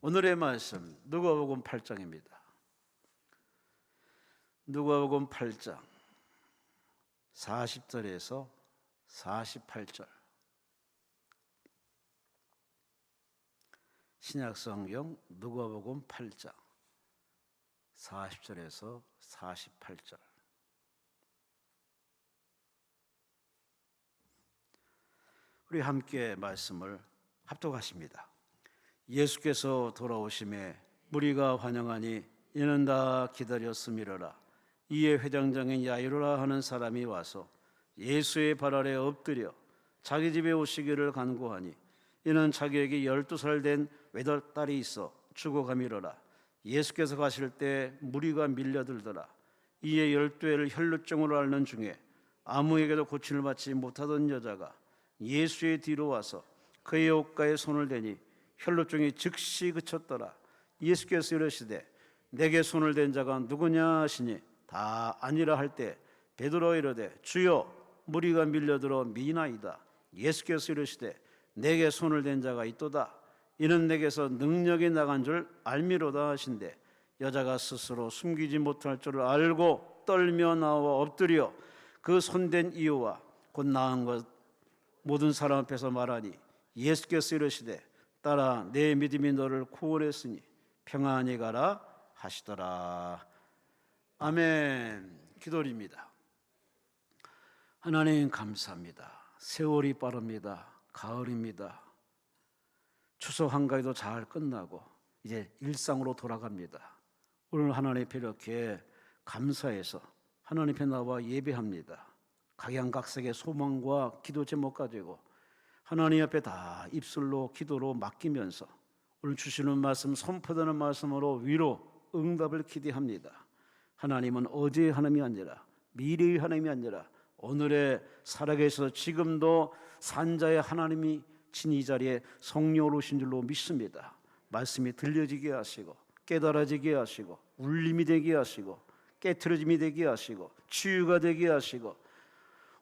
오늘의 말씀 누가복음 8장입니다. 누가복음 8장 40절에서 48절. 신약성경 누가복음 8장 40절에서 48절. 우리 함께 말씀을 합독하십니다. 예수께서 돌아오심에 무리가 환영하니 이는 다 기다렸음이로라. 이에 회장장인 야이로라 하는 사람이 와서 예수의 발 아래 엎드려 자기 집에 오시기를 간구하니 이는 자기에게 12살 된 외떨딸이 있어 죽어가미로라. 예수께서 가실 때 무리가 밀려들더라. 이에 12회를 혈루증으로 앓는 중에 아무에게도 고침을 받지 못하던 여자가 예수의 뒤로 와서 그의 옷가에 손을 대니 혈루증이 즉시 그쳤더라. 예수께서 이르시되 내게 손을 댄 자가 누구냐 하시니 다 아니라 할 때 베드로 이르되 주여 무리가 밀려들어 미나이다. 예수께서 이르시되 내게 손을 댄 자가 있도다. 이는 내게서 능력이 나간 줄 알미로다 하신대 여자가 스스로 숨기지 못할 줄을 알고 떨며 나와 엎드려 그 손댄 이유와 곧 나은 것 모든 사람 앞에서 말하니 예수께서 이르시되 딸아 내 믿음이 너를 구원했으니 평안히 가라 하시더라. 아멘. 기도드립니다. 하나님 감사합니다. 세월이 빠릅니다. 가을입니다. 추석 한가위도 잘 끝나고 이제 일상으로 돌아갑니다. 오늘 하나님 앞에 이렇게 감사해서 하나님 앞에 나와 예배합니다. 각양각색의 소망과 기도 제목 가지고 하나님 앞에 다 입술로 기도로 맡기면서 오늘 주시는 말씀 선포되는 말씀으로 위로 응답을 기대합니다. 하나님은 어제의 하나님이 아니라 미래의 하나님이 아니라 오늘의 살아계셔서 지금도 산자의 하나님이 진 이 자리에 성령으로 오신 줄로 믿습니다. 말씀이 들려지게 하시고 깨달아지게 하시고 울림이 되게 하시고 깨트려짐이 되게 하시고 치유가 되게 하시고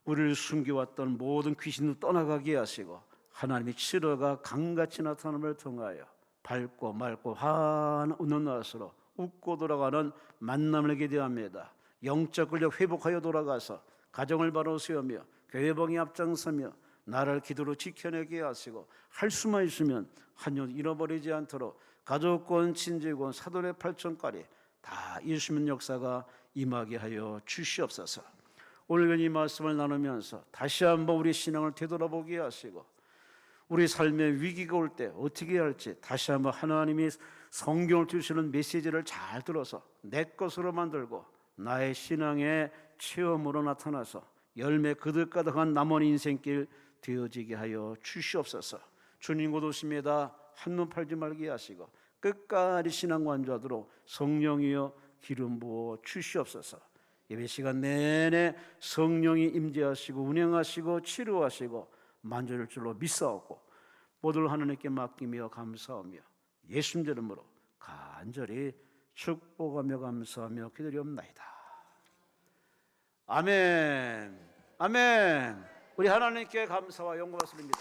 우리를 숨겨왔던 모든 귀신도 떠나가게 하시고 하나님의 치료가 강같이 나타남을 통하여 밝고 맑고 환한 웃는 낯으로 웃고 돌아가는 만남을 기대합니다. 영적 근력 회복하여 돌아가서 가정을 바로 세우며 교회봉이 앞장서며 나를 기도로 지켜내게 하시고 할 수만 있으면 한년 잃어버리지 않도록 가족권, 친지권, 사돈의 팔촌까지 다 예수님 역사가 임하게 하여 주시옵소서. 오늘 이 말씀을 나누면서 다시 한번 우리 신앙을 되돌아보게 하시고 우리 삶에 위기가 올 때 어떻게 해야 할지 다시 한번 하나님이 성경을 주시는 메시지를 잘 들어서 내 것으로 만들고 나의 신앙의 체험으로 나타나서 열매 그득가득한 남은 인생길 되어지게 하여 주시옵소서. 주님 곧 오십니다. 한눈 팔지 말게 하시고 끝까지 신앙 완주하도록 성령이여 기름 부어 주시옵소서. 예배 시간 내내 성령이 임재하시고 운행하시고 치료하시고 만져줄 줄로 믿사옵고 모두를 하나님께 맡기며 감사하며 예수님 이름으로 간절히 축복하며 감사하며 기도리옵나이다. 아멘. 아멘. 우리 하나님께 감사와 영광을 드립니다.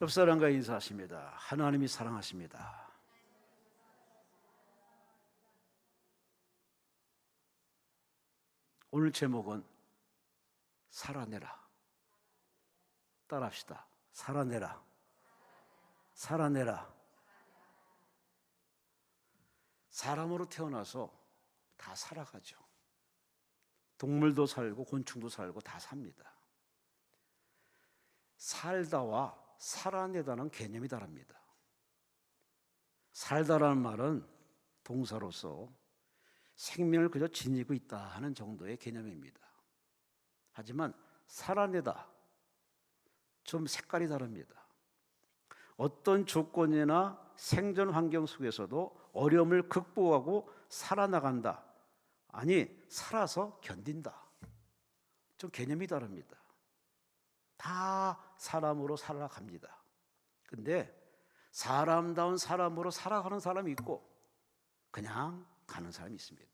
옆 사람과 인사하십니다. 하나님이 사랑하십니다. 오늘 제목은 살아내라. 따라합시다. 살아내라. 살아내라. 사람으로 태어나서 다 살아가죠. 동물도 살고 곤충도 살고 다 삽니다. 살다와 살아내다는 개념이 다릅니다. 살다라는 말은 동사로서 생명을 그저 지니고 있다 하는 정도의 개념입니다. 하지만 살아내다 좀 색깔이 다릅니다. 어떤 조건이나 생존 환경 속에서도 어려움을 극복하고 살아나간다. 아니 살아서 견딘다. 좀 개념이 다릅니다. 다 사람으로 살아갑니다. 근데 사람다운 사람으로 살아가는 사람이 있고 그냥 가는 사람이 있습니다.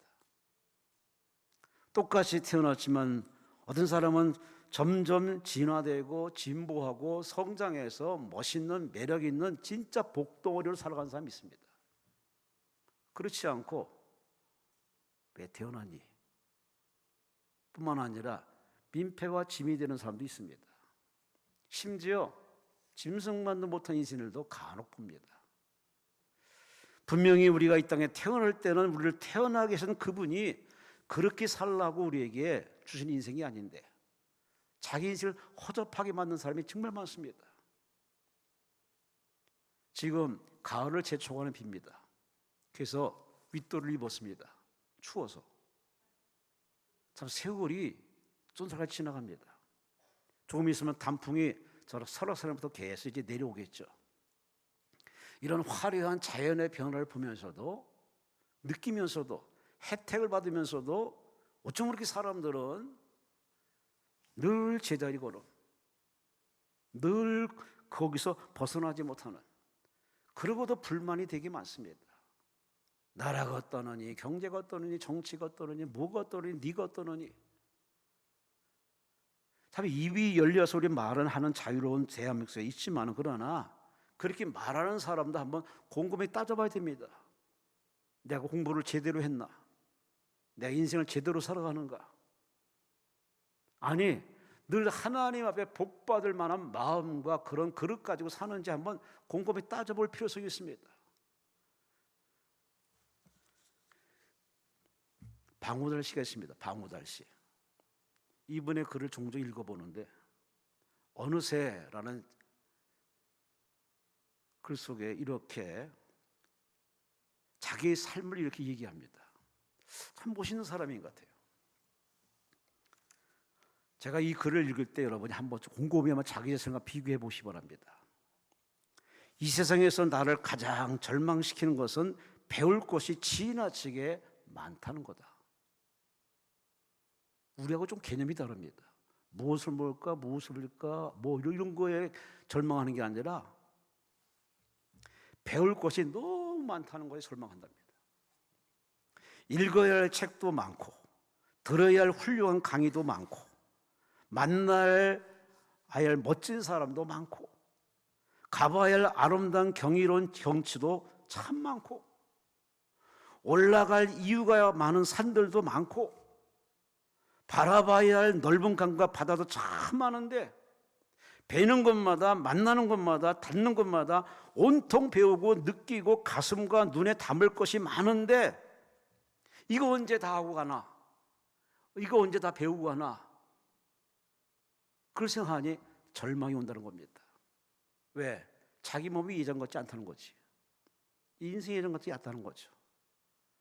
똑같이 태어났지만 어떤 사람은 점점 진화되고 진보하고 성장해서 멋있는 매력 있는 진짜 복덩어리로 살아가는 사람이 있습니다. 그렇지 않고 왜 태어났니? 뿐만 아니라 민폐와 짐이 되는 사람도 있습니다. 심지어 짐승만도 못한 인생들도 간혹 봅니다. 분명히 우리가 이 땅에 태어날 때는 우리를 태어나게 하신 그분이 그렇게 살라고 우리에게 주신 인생이 아닌데 자기 인생을 허접하게 만든 사람이 정말 많습니다. 지금 가을을 재촉하는 비입니다. 그래서 윗도를 입었습니다. 추워서. 참 세월이 쏜살같이 지나갑니다. 조금 있으면 단풍이 설악산부터 계속 이제 내려오겠죠. 이런 화려한 자연의 변화를 보면서도 느끼면서도 혜택을 받으면서도 어쩜 그렇게 사람들은 늘 제자리 걸음, 늘 거기서 벗어나지 못하는, 그러고도 불만이 되게 많습니다. 나라가 어떠느니, 경제가 어떠느니, 정치가 어떠느니, 뭐가 어떠느니, 네가 어떠느니. 참 입이 열려서 우리 말은 하는 자유로운 대한민국에 있지만, 그러나 그렇게 말하는 사람도 한번 곰곰이 따져봐야 됩니다. 내가 공부를 제대로 했나? 내 인생을 제대로 살아가는가? 아니, 늘 하나님 앞에 복받을 만한 마음과 그런 그릇 가지고 사는지 한번 곰곰이 따져볼 필요성이 있습니다. 방우달 씨가 있습니다. 방우달 씨. 이분의 글을 종종 읽어보는데 어느새라는 글 속에 이렇게 자기의 삶을 이렇게 얘기합니다. 참 멋있는 사람인 것 같아요. 제가 이 글을 읽을 때 여러분이 한번 곰곰이 한번 자기 자신과 비교해 보시기 바랍니다. 이 세상에서 나를 가장 절망시키는 것은 배울 것이 지나치게 많다는 거다. 우리하고 좀 개념이 다릅니다. 무엇을 먹을까, 무엇을 빌까, 뭐 이런 거에 절망하는 게 아니라 배울 것이 너무 많다는 거에 절망한답니다. 읽어야 할 책도 많고, 들어야 할 훌륭한 강의도 많고, 만나야 할 멋진 사람도 많고, 가봐야 할 아름다운 경이로운 경치도 참 많고, 올라갈 이유가 많은 산들도 많고, 바라봐야 할 넓은 강과 바다도 참 많은데, 배는 것마다, 만나는 것마다, 닿는 것마다 온통 배우고 느끼고 가슴과 눈에 담을 것이 많은데, 이거 언제 다 하고 가나? 이거 언제 다 배우고 가나? 그걸 생각하니 절망이 온다는 겁니다. 왜? 자기 몸이 예전 같지 않다는 거지. 인생이 예전 같지 않다는 거죠.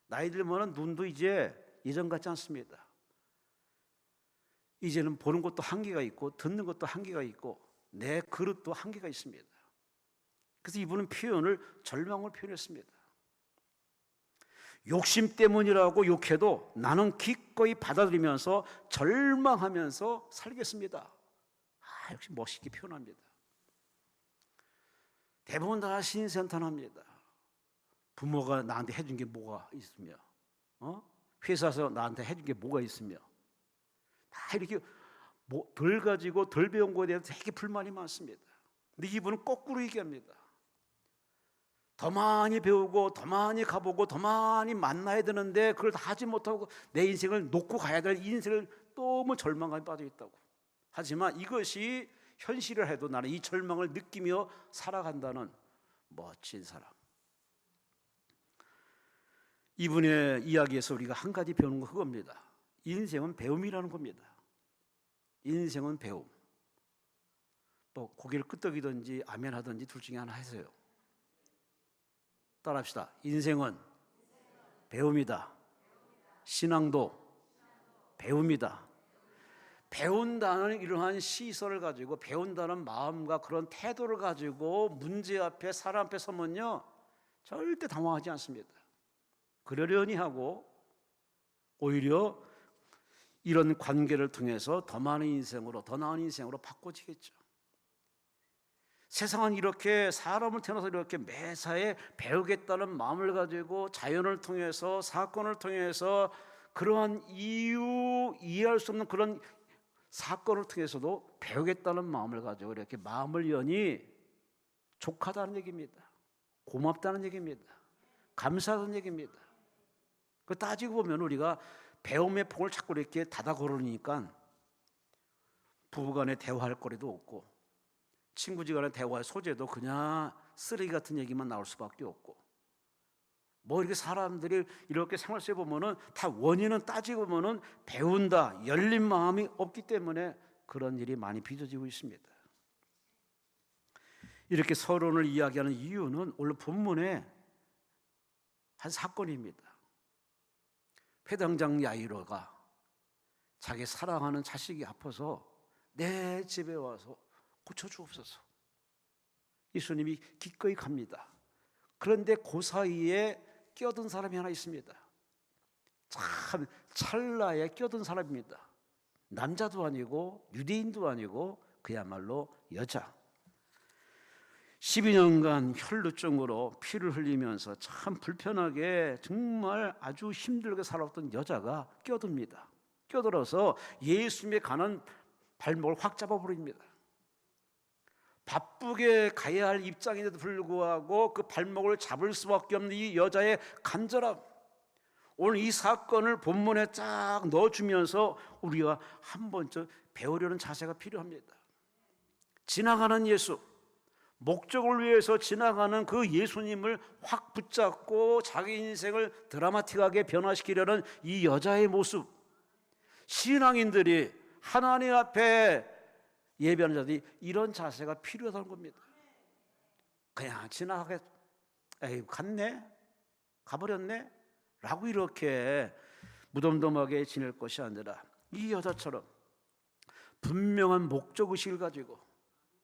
나이 들면 눈도 이제 예전 같지 않습니다. 이제는 보는 것도 한계가 있고 듣는 것도 한계가 있고 내 그릇도 한계가 있습니다. 그래서 이분은 표현을 절망을 표현했습니다. 욕심 때문이라고 욕해도 나는 기꺼이 받아들이면서 절망하면서 살겠습니다. 역시 멋있게 표현합니다. 대부분 다 신선탄합니다. 부모가 나한테 해준 게 뭐가 있으며, 회사에서 나한테 해준 게 뭐가 있으며, 다 이렇게 덜 가지고 덜 배운 거에 대해서 되게 불만이 많습니다. 근데 이분은 거꾸로 얘기합니다. 더 많이 배우고 더 많이 가보고 더 많이 만나야 되는데 그걸 다 하지 못하고 내 인생을 놓고 가야 될 인생을 너무 절망감에 빠져 있다고. 하지만 이것이 현실을 해도 나는 이 절망을 느끼며 살아간다는 멋진 사람. 이분의 이야기에서 우리가 한 가지 배우는 거 그겁니다. 인생은 배움이라는 겁니다. 인생은 배움. 또 고개를 끄덕이든지 아멘 하든지 둘 중에 하나 하세요. 따라합시다. 인생은 배움이다. 신앙도 배움이다. 배운다는 이러한 시선을 가지고 배운다는 마음과 그런 태도를 가지고 문제 앞에 사람 앞에 서면요 절대 당황하지 않습니다. 그러려니 하고 오히려 이런 관계를 통해서 더 많은 인생으로 더 나은 인생으로 바꿔지겠죠. 세상은 이렇게 사람을 태어나서 이렇게 매사에 배우겠다는 마음을 가지고 자연을 통해서 사건을 통해서 그러한 이해할 수 없는 그런 사건을 통해서도 배우겠다는 마음을 가지고 이렇게 마음을 여니 족하다는 얘기입니다. 고맙다는 얘기입니다. 감사하다는 얘기입니다. 그 따지고 보면 우리가 배움의 폭을 자꾸 이렇게 닫아 걸으니까 부부간에 대화할 거리도 없고 친구지간에 대화할 소재도 그냥 쓰레기 같은 얘기만 나올 수밖에 없고 뭐 이렇게 사람들이 이렇게 생활 속에 보면은 다 원인은 따지고 보면은 배운다, 열린 마음이 없기 때문에 그런 일이 많이 빚어지고 있습니다. 이렇게 서론을 이야기하는 이유는 오늘 본문에 한 사건입니다. 회당장 야이로가 자기 사랑하는 자식이 아파서 내 집에 와서 고쳐주옵소서. 예수님이 기꺼이 갑니다. 그런데 그 사이에 끼어든 사람이 하나 있습니다. 참 찰나에 끼어든 사람입니다. 남자도 아니고 유대인도 아니고 그야말로 여자. 12년간 혈루증으로 피를 흘리면서 참 불편하게 정말 아주 힘들게 살았던 여자가 끼어듭니다. 끼어들어서 예수님의 가는 발목을 확 잡아버립니다. 바쁘게 가야 할 입장인데도 불구하고 그 발목을 잡을 수밖에 없는 이 여자의 간절함, 오늘 이 사건을 본문에 쫙 넣어주면서 우리가 한 번쯤 배우려는 자세가 필요합니다. 지나가는 예수, 목적을 위해서 지나가는 그 예수님을 확 붙잡고 자기 인생을 드라마틱하게 변화시키려는 이 여자의 모습, 신앙인들이 하나님 앞에 예배하는 자들이 이런 자세가 필요하다는 겁니다. 그냥 지나가게 에이 갔네? 가버렸네? 라고 이렇게 무덤덤하게 지낼 것이 아니라 이 여자처럼 분명한 목적의식을 가지고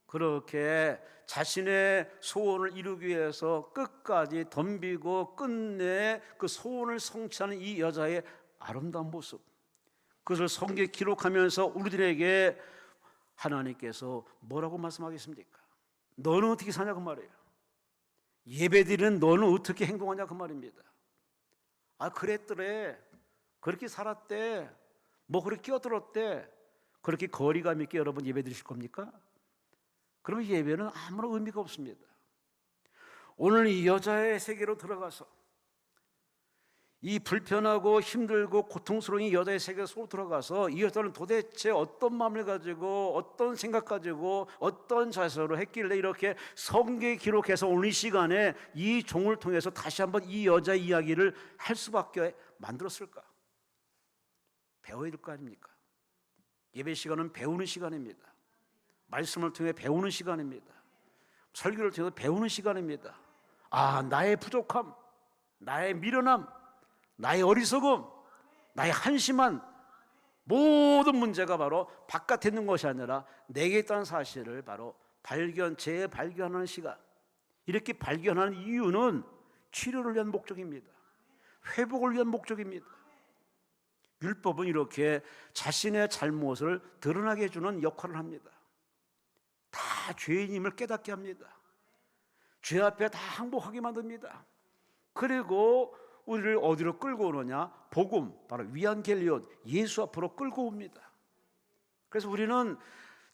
그렇게 자신의 소원을 이루기 위해서 끝까지 덤비고 끝내 그 소원을 성취하는 이 여자의 아름다운 모습, 그것을 성경에 기록하면서 우리들에게 하나님께서 뭐라고 말씀하겠습니까? 너는 어떻게 사냐 그 말이에요. 예배드리는 너는 어떻게 행동하냐 그 말입니다. 아 그랬더래, 그렇게 살았대, 뭐 그렇게 끼어들었대, 그렇게 거리감 있게 여러분 예배드리실 겁니까? 그러면 예배는 아무런 의미가 없습니다. 오늘 이 여자의 세계로 들어가서 이 불편하고 힘들고 고통스러운 이 여자의 세계 속으로 들어가서 이 여자는 도대체 어떤 마음을 가지고 어떤 생각 가지고 어떤 자세로 했길래 이렇게 성경에 기록해서 오늘 이 시간에 이 종을 통해서 다시 한번 이 여자의 이야기를 할 수밖에 만들었을까? 배워야 될 거 아닙니까? 예배 시간은 배우는 시간입니다. 말씀을 통해 배우는 시간입니다. 설교를 통해서 배우는 시간입니다. 아, 나의 부족함, 나의 미련함, 나의 어리석음, 나의 한심한 모든 문제가 바로 바깥에 있는 것이 아니라 내게 있다는 사실을 바로 재발견하는 시간. 이렇게 발견하는 이유는 치료를 위한 목적입니다. 회복을 위한 목적입니다. 율법은 이렇게 자신의 잘못을 드러나게 해주는 역할을 합니다. 다 죄인임을 깨닫게 합니다. 죄 앞에 다 항복하게 만듭니다. 그리고 우리를 어디로 끌고 오느냐? 복음, 바로 위안겔리온, 예수 앞으로 끌고 옵니다. 그래서 우리는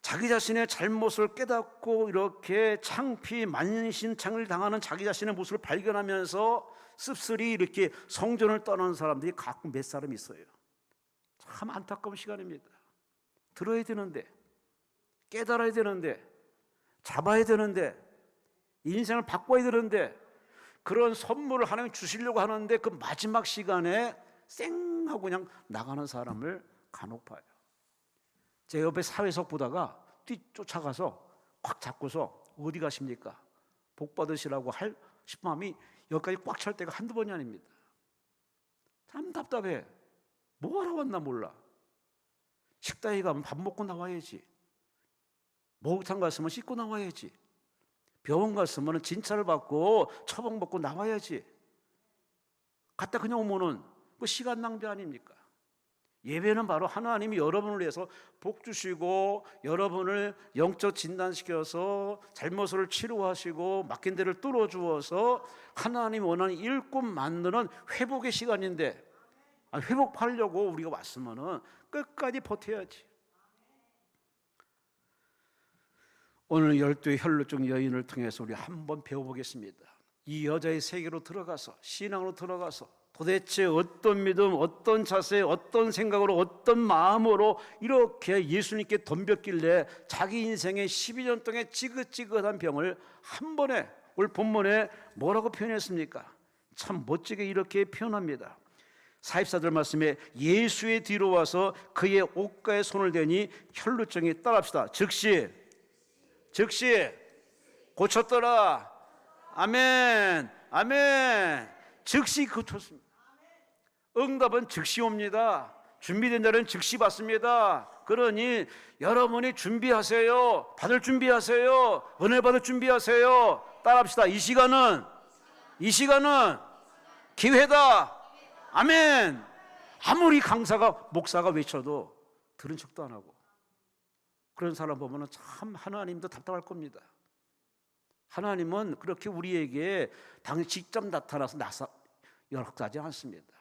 자기 자신의 잘못을 깨닫고 이렇게 창피 만신창을 당하는 자기 자신의 모습을 발견하면서 씁쓸히 이렇게 성전을 떠나는 사람들이 가끔 몇 사람 있어요. 참 안타까운 시간입니다. 들어야 되는데, 깨달아야 되는데, 잡아야 되는데, 인생을 바꿔야 되는데, 그런 선물을 하나님 주시려고 하는데 그 마지막 시간에 쌩 하고 그냥 나가는 사람을 간혹 봐요. 제 옆에 사회석 보다가 뛰쫓아가서 꽉 잡고서 어디 가십니까? 복 받으시라고 할 싶은 마음이 여기까지 꽉 찰 때가 한두 번이 아닙니다. 참 답답해. 뭐 하러 왔나 몰라. 식당에 가면 밥 먹고 나와야지. 목욕탕 갔으면 씻고 나와야지. 병원 갔으면 진찰을 받고 처방 받고 나와야지. 갔다 그냥 오면은 그 시간 낭비 아닙니까? 예배는 바로 하나님이 여러분을 위해서 복 주시고 여러분을 영적 진단시켜서 잘못을 치료하시고 막힌 데를 뚫어주어서 하나님이 원하는 일꾼 만드는 회복의 시간인데, 회복하려고 우리가 왔으면은 끝까지 버텨야지. 오늘 12의 혈루증 여인을 통해서 우리 한번 배워보겠습니다. 이 여자의 세계로 들어가서, 신앙으로 들어가서 도대체 어떤 믿음, 어떤 자세, 어떤 생각으로, 어떤 마음으로 이렇게 예수님께 덤볐길래 자기 인생의 12년 동안 지긋지긋한 병을 한 번에, 오늘 본문에 뭐라고 표현했습니까? 참 멋지게 이렇게 표현합니다. 44절 말씀에 예수의 뒤로 와서 그의 옷가에 손을 대니 혈루증이 따라합시다. 즉시 고쳤더라. 아멘, 아멘. 즉시 고쳤습니다. 응답은 즉시 옵니다. 준비된 자는 즉시 받습니다. 그러니 여러분이 준비하세요. 받을 준비하세요. 은혜 받을 준비하세요. 따라합시다. 이 시간은 기회다. 아멘. 아무리 강사가 목사가 외쳐도 들은 척도 안 하고, 그런 사람 보면 참 하나님도 답답할 겁니다. 하나님은 그렇게 우리에게 당연히 직접 나타나서 연락하지 않습니다.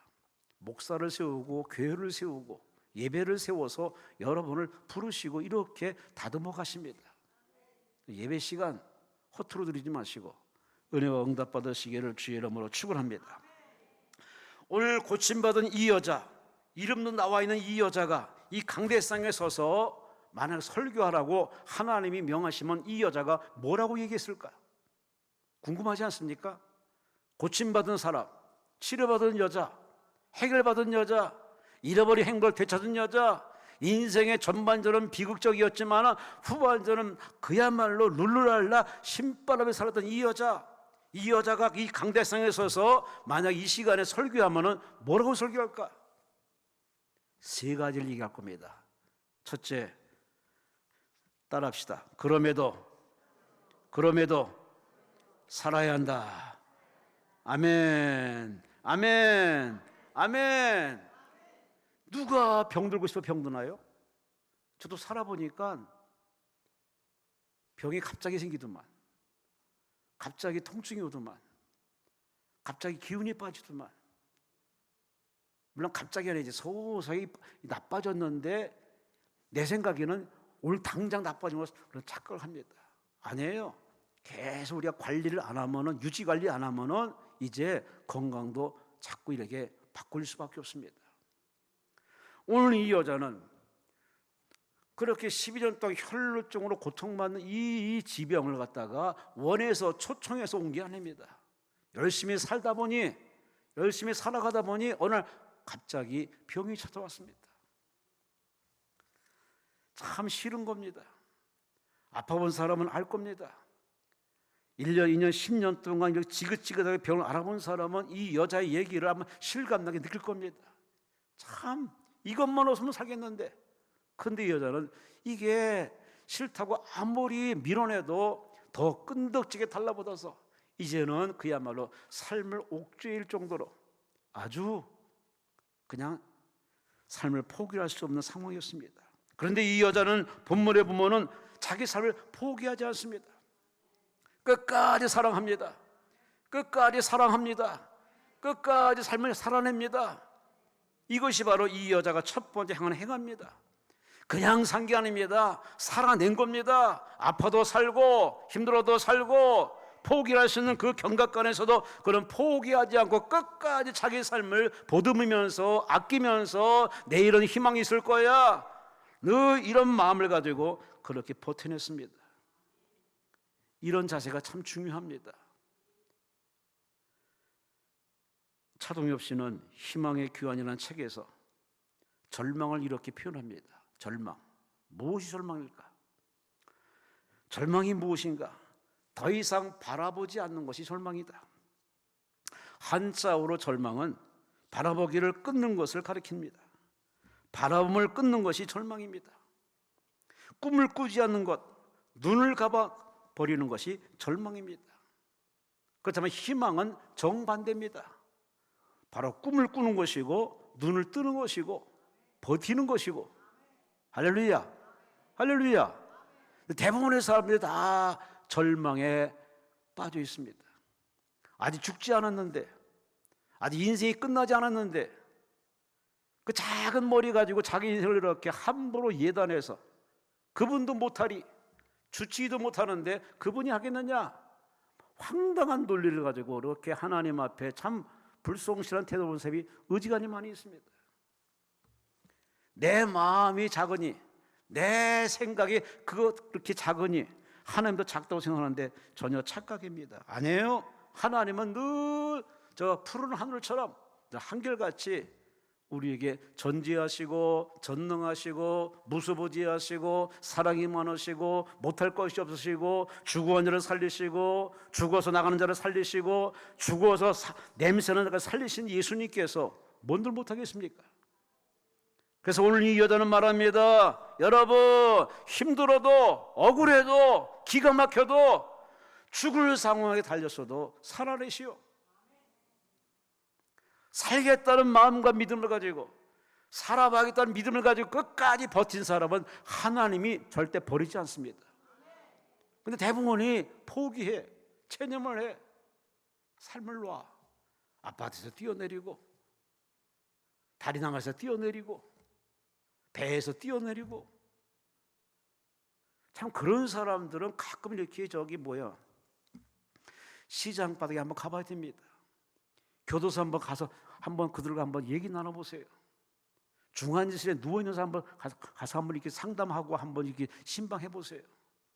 목사를 세우고 교회를 세우고 예배를 세워서 여러분을 부르시고 이렇게 다듬어 가십니다. 예배 시간 허투루 드리지 마시고 은혜와 응답 받으시기를 주의 이름으로 축원합니다. 오늘 고침받은 이 여자, 이름도 나와 있는 이 여자가 이 강대상에 서서 만약 설교하라고 하나님이 명하시면 이 여자가 뭐라고 얘기했을까? 궁금하지 않습니까? 고침받은 사람, 치료받은 여자, 해결받은 여자, 잃어버린 행복을 되찾은 여자, 인생의 전반전은 비극적이었지만 후반전은 그야말로 룰루랄라 신바람에 살았던 이 여자가 이 강대상에 서서 만약 이 시간에 설교하면 뭐라고 설교할까? 세 가지를 얘기할 겁니다. 첫째, 따라합시다. 그럼에도 살아야 한다. 아멘, 아멘, 아멘. 누가 병들고 싶어 병드나요? 저도 살아보니까 병이 갑자기 생기더만, 갑자기 통증이 오더만, 갑자기 기운이 빠지더만. 물론 갑자기 아니지, 서서히 나빠졌는데 내 생각에는 오늘 당장 나빠진 것을 그런 착각을 합니다. 아니에요. 계속 우리가 관리를 안 하면은, 유지 관리 안 하면은 이제 건강도 자꾸 이렇게 바꿀 수밖에 없습니다. 오늘 이 여자는 그렇게 12년 동안 혈루증으로 고통받는 이 지병을 갖다가 원해서 초청해서 온 게 아닙니다. 열심히 살아가다 보니 어느 날 갑자기 병이 찾아왔습니다. 참 싫은 겁니다. 아파본 사람은 알 겁니다. 1년, 2년, 10년 동안 이렇게 지긋지긋하게 병을 알아본 사람은 이 여자의 얘기를 한번 실감나게 느낄 겁니다. 참 이것만 없으면 살겠는데, 근데 이 여자는 이게 싫다고 아무리 밀어내도 더 끈덕지게 달라붙어서 이제는 그야말로 삶을 옥죄일 정도로 아주 그냥 삶을 포기할 수 없는 상황이었습니다. 그런데 이 여자는 본문에 보면은 자기 삶을 포기하지 않습니다. 끝까지 사랑합니다. 끝까지 삶을 살아냅니다. 이것이 바로 이 여자가 첫 번째 행합니다. 그냥 산 게 아닙니다. 살아낸 겁니다. 아파도 살고 힘들어도 살고 포기할 수 있는 그 경각간에서도 그런 포기하지 않고 끝까지 자기 삶을 보듬으면서 아끼면서 내일은 희망이 있을 거야, 늘 이런 마음을 가지고 그렇게 버텨냈습니다. 이런 자세가 참 중요합니다. 차동엽 씨는 희망의 귀환이라는 책에서 절망을 이렇게 표현합니다. 절망. 무엇이 절망일까? 절망이 무엇인가? 더 이상 바라보지 않는 것이 절망이다. 한자어로 절망은 바라보기를 끊는 것을 가리킵니다. 바라봄을 끊는 것이 절망입니다. 꿈을 꾸지 않는 것, 눈을 감아버리는 것이 절망입니다. 그렇다면 희망은 정반대입니다. 바로 꿈을 꾸는 것이고 눈을 뜨는 것이고 버티는 것이고. 할렐루야, 할렐루야. 대부분의 사람들이 다 절망에 빠져 있습니다. 아직 죽지 않았는데, 아직 인생이 끝나지 않았는데 그 작은 머리 가지고 자기 인생을 이렇게 함부로 예단해서 그분도 못하리, 주치의도 못하는데 그분이 하겠느냐? 황당한 논리를 가지고 이렇게 하나님 앞에 참 불성실한 태도 본 사람이 어지간히 많이 있습니다. 내 마음이 작으니, 내 생각이 그렇게 작으니 하나님도 작다고 생각하는데 전혀 착각입니다. 아니에요. 하나님은 늘 저 푸른 하늘처럼 한결같이 우리에게 전지하시고 전능하시고 무소부지하시고 사랑이 많으시고 못할 것이 없으시고 죽어온 자를 살리시고 죽어서 나가는 자를 살리시고 죽어서 냄새나는 자를 살리신 예수님께서 뭔들 못하겠습니까? 그래서 오늘 이 여자는 말합니다. 여러분, 힘들어도 억울해도 기가 막혀도 죽을 상황에 달렸어도 살아내시오. 살겠다는 마음과 믿음을 가지고 살아가겠다는 믿음을 가지고 끝까지 버틴 사람은 하나님이 절대 버리지 않습니다. 근데 대부분이 포기해, 체념을 해, 삶을 놔. 아파트에서 뛰어내리고 다리 나가서 뛰어내리고 배에서 뛰어내리고. 참 그런 사람들은 가끔 이렇게 시장 바닥에 한번 가봐야 됩니다. 교도소 한번 가서 그들과 한번 얘기 나눠보세요. 중환자실에 누워있는 사람 가서 한번 이렇게 상담하고 한번 이렇게 신방해보세요.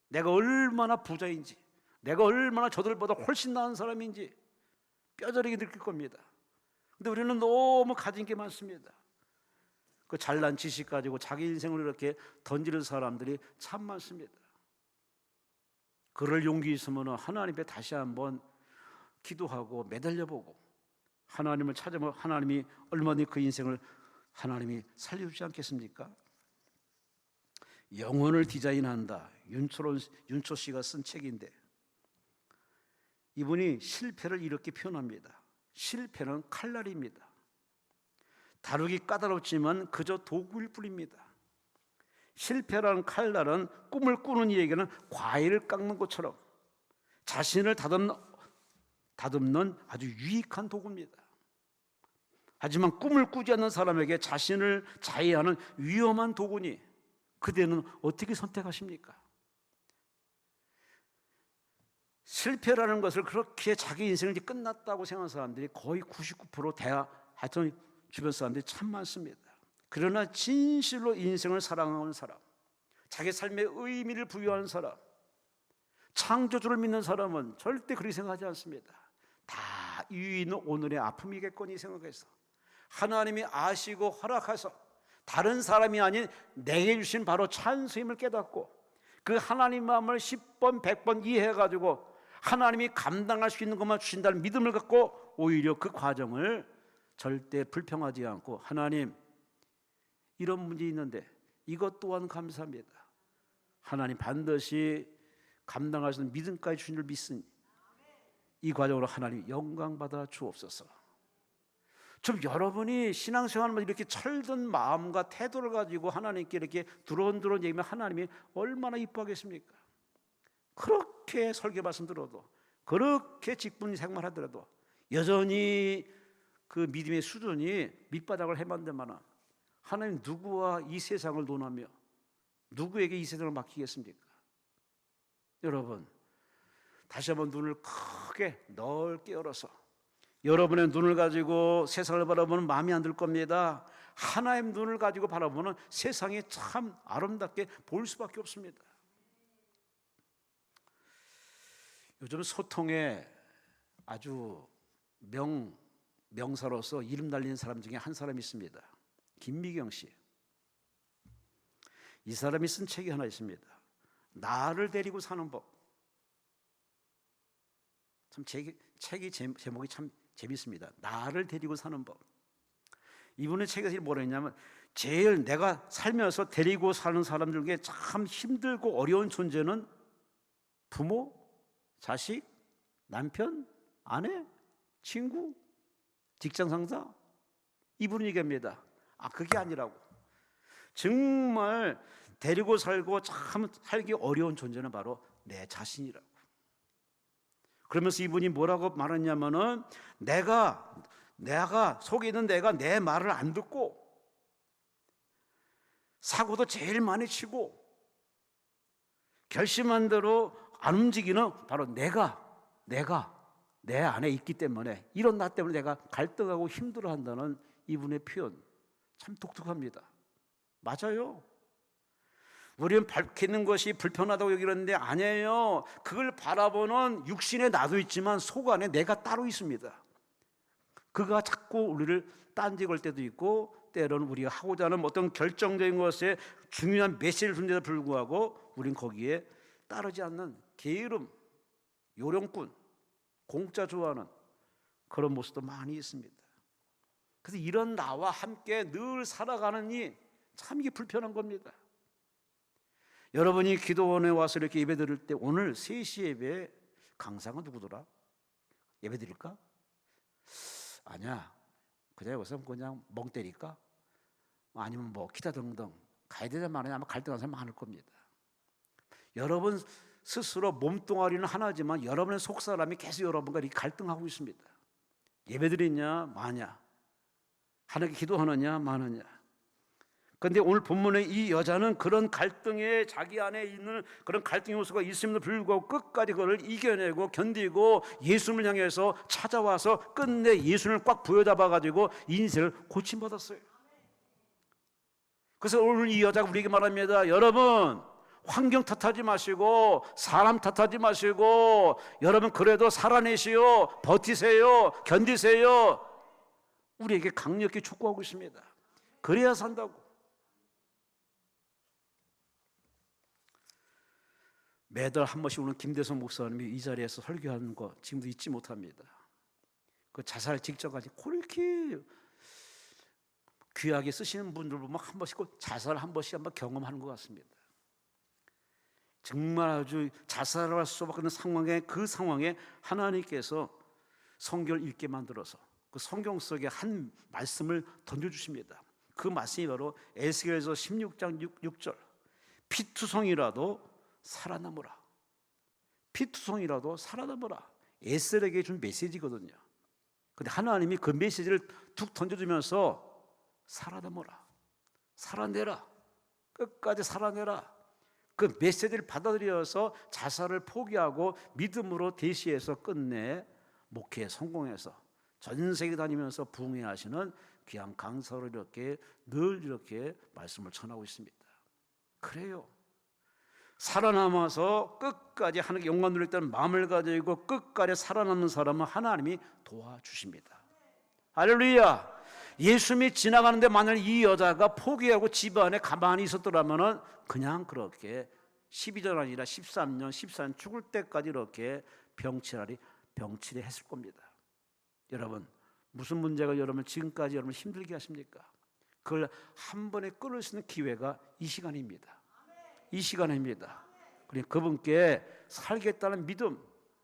내가 얼마나 부자인지, 내가 얼마나 저들보다 훨씬 나은 사람인지 뼈저리게 느낄 겁니다. 근데 우리는 너무 가진 게 많습니다. 그 잘난 지식 가지고 자기 인생을 이렇게 던지는 사람들이 참 많습니다. 그럴 용기 있으면 하나님 앞에 다시 한번 기도하고 매달려보고 하나님을 찾아보면 하나님이 얼마나 그 인생을 하나님이 살려주지 않겠습니까? 영혼을 디자인한다. 윤초 씨가 쓴 책인데 이분이 실패를 이렇게 표현합니다. 실패는 칼날입니다. 다루기 까다롭지만 그저 도구일 뿐입니다. 실패라는 칼날은 꿈을 꾸는 이에게는 과일을 깎는 것처럼 자신을 다듬는 아주 유익한 도구입니다. 하지만 꿈을 꾸지 않는 사람에게 자신을 자해하는 위험한 도구니 그대는 어떻게 선택하십니까? 실패라는 것을 그렇게 자기 인생이 끝났다고 생각하는 사람들이 거의 99% 하여튼 주변 사람들이 참 많습니다. 그러나 진실로 인생을 사랑하는 사람, 자기 삶의 의미를 부여하는 사람, 창조주를 믿는 사람은 절대 그렇게 생각하지 않습니다. 다 이유 있는 오늘의 아픔이겠거니 생각해서 하나님이 아시고 허락하셔서 다른 사람이 아닌 내게 주신 바로 찬수임을 깨닫고 그 하나님 마음을 10번 100번 이해해가지고 하나님이 감당할 수 있는 것만 주신다는 믿음을 갖고 오히려 그 과정을 절대 불평하지 않고 하나님 이런 문제 있는데 이것 또한 감사합니다. 하나님 반드시 감당할 수 있는 믿음까지 주신 줄 믿으니 이 과정으로 하나님 영광 받아 주옵소서. 좀 여러분이 신앙생활을 이렇게 철든 마음과 태도를 가지고 하나님께 이렇게 두런두런 얘기하면 하나님이 얼마나 이뻐하겠습니까? 그렇게 설교 말씀 들어도 그렇게 직분 생활하더라도 여전히 그 믿음의 수준이 밑바닥을 헤만데마나 하나님 누구와 이 세상을 논하며 누구에게 이 세상을 맡기겠습니까? 여러분 다시 한번 눈을 크게 넓게 열어서 여러분의 눈을 가지고 세상을 바라보면 마음이 안 들 겁니다. 하나님 눈을 가지고 바라보면 세상이 참 아름답게 보일 수밖에 없습니다. 요즘 소통에 아주 명사로서 이름 날리는 사람 중에 한 사람이 있습니다. 김미경 씨. 이 사람이 쓴 책이 하나 있습니다. 나를 데리고 사는 법. 참 책이 제목이 참 재밌습니다. 나를 데리고 사는 법. 이분의 책에서 뭐라 했냐면 제일 내가 살면서 데리고 사는 사람들 중에 참 힘들고 어려운 존재는 부모, 자식, 남편, 아내, 친구, 직장 상사. 이분은 얘기합니다. 그게 아니라고. 정말 데리고 살고 참 살기 어려운 존재는 바로 내 자신이라고. 그러면서 이분이 뭐라고 말했냐면은 내가 속에 있는 내가 내 말을 안 듣고 사고도 제일 많이 치고 결심한 대로 안 움직이는 바로 내가 내 안에 있기 때문에, 이런 나 때문에 내가 갈등하고 힘들어한다는 이분의 표현 참 독특합니다. 맞아요. 우리는 밝히는 것이 불편하다고 여기는데 아니에요. 그걸 바라보는 육신의 나도 있지만 속 안에 내가 따로 있습니다. 그가 자꾸 우리를 딴지 걸 때도 있고, 때로는 우리가 하고자 하는 어떤 결정적인 것에 중요한 메시지를 준데도 불구하고 우린 거기에 따르지 않는 게으름, 요령꾼, 공짜 좋아하는 그런 모습도 많이 있습니다. 그래서 이런 나와 함께 늘 살아가는 이 참 이게 불편한 겁니다. 여러분이 기도원에 와서 이렇게 예배 드릴 때, 오늘 3시 예배 강사가 누구더라? 예배 드릴까? 아니야, 그냥 여기서 그냥 멍 때릴까? 아니면 뭐 기타 등등 가야 되는 말은 아마 갈등하는 사람 많을 겁니다. 여러분 스스로 몸뚱아리는 하나지만 여러분의 속사람이 계속 여러분과 이렇게 갈등하고 있습니다. 예배 드리냐 마냐, 하나님께 기도하느냐 마느냐. 그런데 오늘 본문의 이 여자는 그런 갈등에, 자기 안에 있는 그런 갈등 요소가 있음에도 불구하고 끝까지 그걸 이겨내고 견디고 예수님을 향해서 찾아와서 끝내 예수님을 꽉 부여잡아가지고 인생을 고침받았어요. 그래서 오늘 이 여자가 우리에게 말합니다. 여러분, 환경 탓하지 마시고 사람 탓하지 마시고 여러분 그래도 살아내시오, 버티세요, 견디세요. 우리에게 강력히 촉구하고 있습니다. 그래야 산다고. 매달 한 번씩 오는 김대성 목사님이 이 자리에서 설교하는 거 지금도 잊지 못합니다. 그 자살 직전까지 그렇게 귀하게 쓰시는 분들 보면 한 번씩 꼭 자살 한 번씩 한번 경험하는 것 같습니다. 정말 아주 자살할 수밖에 없는 상황에, 그 상황에 하나님께서 성경을 읽게 만들어서 그 성경 속에 한 말씀을 던져주십니다. 그 말씀이 바로 에스겔서 16장 6절 피투성이라도 살아남으라. 피투성이라도 살아남으라. 에스겔에게 준 메시지거든요. 근데 하나님이 그 메시지를 툭 던져주면서 살아남으라, 살아내라, 끝까지 살아내라. 그 메시지를 받아들여서 자살을 포기하고 믿음으로 대시해서 끝내 목회에 성공해서 전 세계 다니면서 부흥하시는 귀한 강사로 이렇게 늘 이렇게 말씀을 전하고 있습니다. 그래요. 살아남아서 끝까지 하나님께 영광 누리겠다는 마음을 가지고 끝까지 살아남는 사람은 하나님이 도와주십니다. 할렐루야. 예수님이 지나가는데 만약 이 여자가 포기하고 집안에 가만히 있었더라면 그냥 그렇게 12년 아니라 13년, 14년 죽을 때까지 이렇게 병치레 했을 겁니다. 여러분, 무슨 문제가 여러분 지금까지 여러분 힘들게 하십니까? 그걸 한 번에 끊을 수 있는 기회가 이 시간입니다. 이 시간입니다. 그러니까 그분께 살겠다는 믿음,